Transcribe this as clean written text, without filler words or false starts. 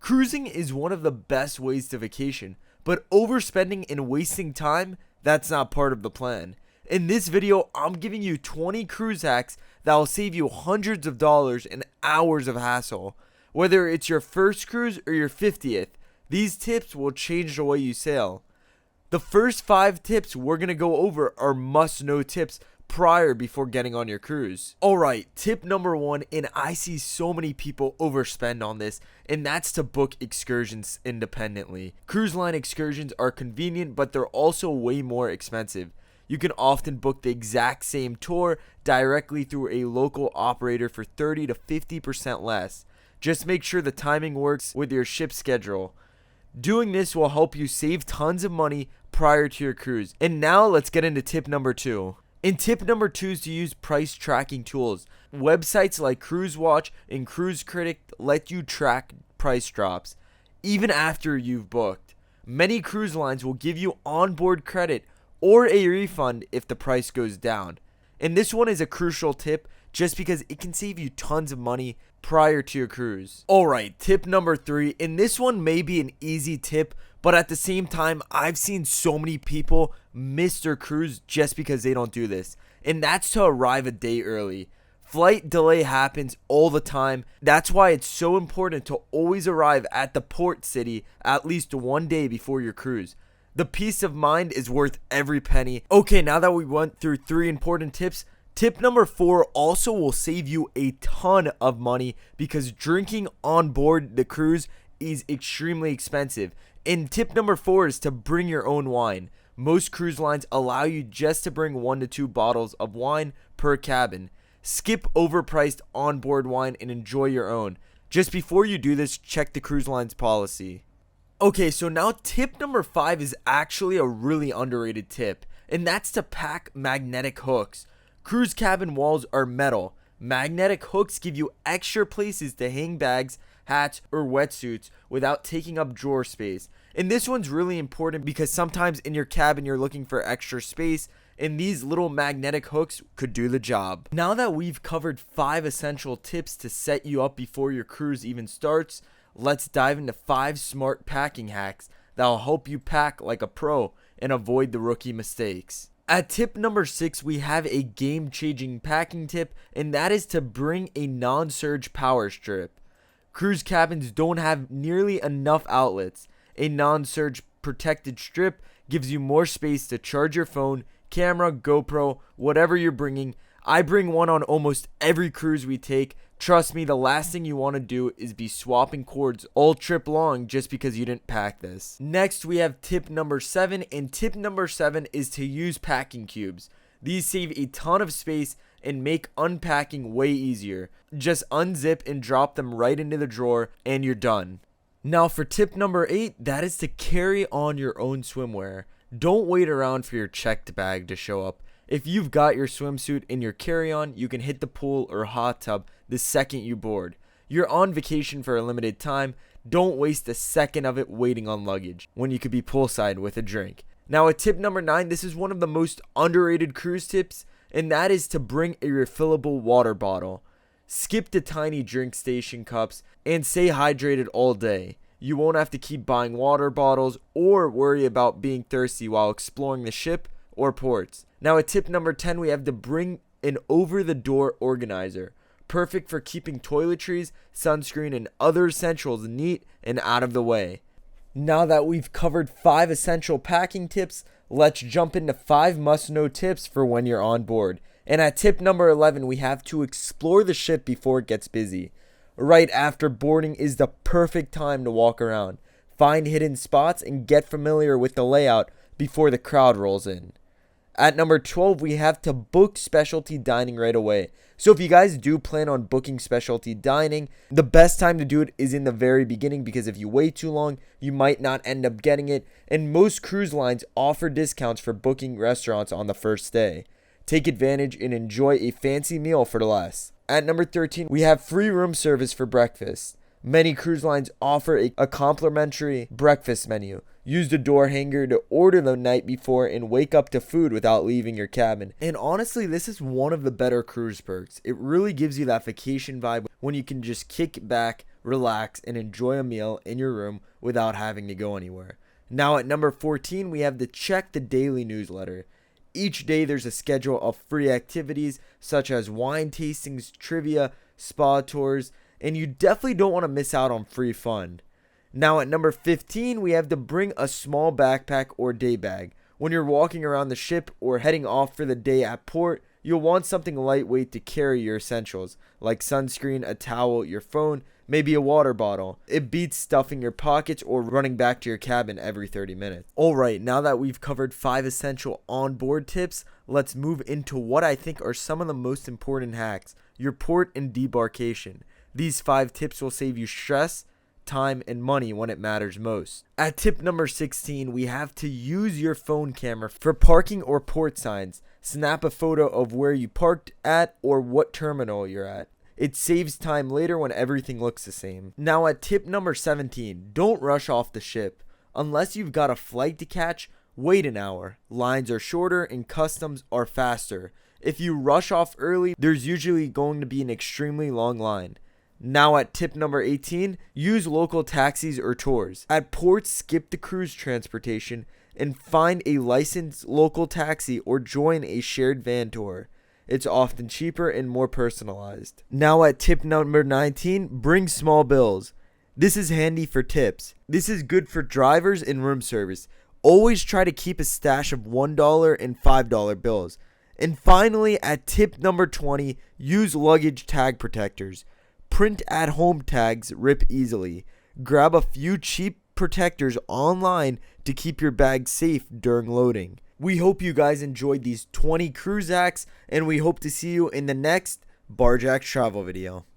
Cruising is one of the best ways to vacation, but overspending and wasting time, that's not part of the plan. In this video, I'm giving you 20 cruise hacks that will save you hundreds of dollars and hours of hassle. Whether it's your first cruise or your 50th, these tips will change the way you sail. The first 5 tips we're going to go over are must-know tips before getting on your cruise. Alright, tip number 1, and I see so many people overspend on this, and that's to book excursions independently. Cruise line excursions are convenient, but they're also way more expensive. You can often book the exact same tour directly through a local operator for 30 to 50% less. Just make sure the timing works with your ship schedule. Doing this will help you save tons of money prior to your cruise. And now let's get into tip number 2. And tip number 2 is to use price tracking tools. Websites like Cruise Watch and Cruise Critic let you track price drops even after you've booked. Many cruise lines will give you onboard credit or a refund if the price goes down. And this one is a crucial tip just because it can save you tons of money prior to your cruise. Alright, tip number 3, and this one may be an easy tip, but at the same time, I've seen so many people miss their cruise just because they don't do this. And that's to arrive a day early. Flight delay happens all the time. That's why it's so important to always arrive at the port city at least one day before your cruise. The peace of mind is worth every penny. Okay, now that we went through 3 important tips, tip number 4 also will save you a ton of money because drinking on board the cruise is extremely expensive. And tip number 4 is to bring your own wine. Most cruise lines allow you just to bring 1 to 2 bottles of wine per cabin. Skip overpriced onboard wine and enjoy your own. Just before you do this, check the cruise line's policy. Okay, so now tip number 5 is actually a really underrated tip, and that's to pack magnetic hooks. Cruise cabin walls are metal. Magnetic hooks give you extra places to hang bags, hats, or wetsuits without taking up drawer space. And this one's really important because sometimes in your cabin you're looking for extra space, and these little magnetic hooks could do the job. Now that we've covered 5 essential tips to set you up before your cruise even starts, let's dive into 5 smart packing hacks that will help you pack like a pro and avoid the rookie mistakes. At tip number 6, we have a game-changing packing tip, and that is to bring a non-surge power strip. Cruise cabins don't have nearly enough outlets. A non-surge protected strip gives you more space to charge your phone, camera, GoPro, whatever you're bringing. I bring one on almost every cruise we take. Trust me, the last thing you want to do is be swapping cords all trip long just because you didn't pack this. Next, we have tip number 7, and tip number 7 is to use packing cubes. These save a ton of space and make unpacking way easier. Just unzip and drop them right into the drawer and you're done. Now for tip number 8, that is to carry on your own swimwear. Don't wait around for your checked bag to show up. If you've got your swimsuit in your carry-on, you can hit the pool or hot tub the second you board. You're on vacation for a limited time. Don't waste a second of it waiting on luggage when you could be poolside with a drink. Now at tip number 9, this is one of the most underrated cruise tips, and that is to bring a refillable water bottle. Skip the tiny drink station cups and stay hydrated all day. You won't have to keep buying water bottles or worry about being thirsty while exploring the ship or ports. Now at tip number 10, we have to bring an over-the-door organizer. Perfect for keeping toiletries, sunscreen, and other essentials neat and out of the way. Now that we've covered 5 essential packing tips, let's jump into 5 must-know tips for when you're on board. And at tip number 11, we have to explore the ship before it gets busy. Right after boarding is the perfect time to walk around. Find hidden spots and get familiar with the layout before the crowd rolls in. At number 12, we have to book specialty dining right away. So if you guys do plan on booking specialty dining, the best time to do it is in the very beginning, because if you wait too long, you might not end up getting it. And most cruise lines offer discounts for booking restaurants on the first day. Take advantage and enjoy a fancy meal for less. At number 13, we have free room service for breakfast. Many cruise lines offer a complimentary breakfast menu. Use the door hanger to order the night before and wake up to food without leaving your cabin. And honestly, this is one of the better cruise perks. It really gives you that vacation vibe when you can just kick back, relax, and enjoy a meal in your room without having to go anywhere. Now at number 14, we have the Check the Daily newsletter. Each day there's a schedule of free activities such as wine tastings, trivia, spa tours, and you definitely don't want to miss out on free fun. Now at number 15, we have to bring a small backpack or day bag. When you're walking around the ship or heading off for the day at port, you'll want something lightweight to carry your essentials, like sunscreen, a towel, your phone, maybe a water bottle. It beats stuffing your pockets or running back to your cabin every 30 minutes. Alright, now that we've covered 5 essential onboard tips, let's move into what I think are some of the most important hacks, your port and debarkation. These 5 tips will save you stress, time, and money when it matters most. At tip number 16, we have to use your phone camera for parking or port signs. Snap a photo of where you parked at or what terminal you're at. It saves time later when everything looks the same. Now at tip number 17, don't rush off the ship. Unless you've got a flight to catch, wait an hour. Lines are shorter and customs are faster. If you rush off early, there's usually going to be an extremely long line. Now at tip number 18, use local taxis or tours. At ports, skip the cruise transportation and find a licensed local taxi or join a shared van tour. It's often cheaper and more personalized. Now at tip number 19, bring small bills. This is handy for tips. This is good for drivers and room service. Always try to keep a stash of $1 and $5 bills. And finally, at tip number 20, use luggage tag protectors. Print at home tags rip easily. Grab a few cheap protectors online to keep your bag safe during loading. We hope you guys enjoyed these 20 cruise hacks, and we hope to see you in the next Barjack's travel video.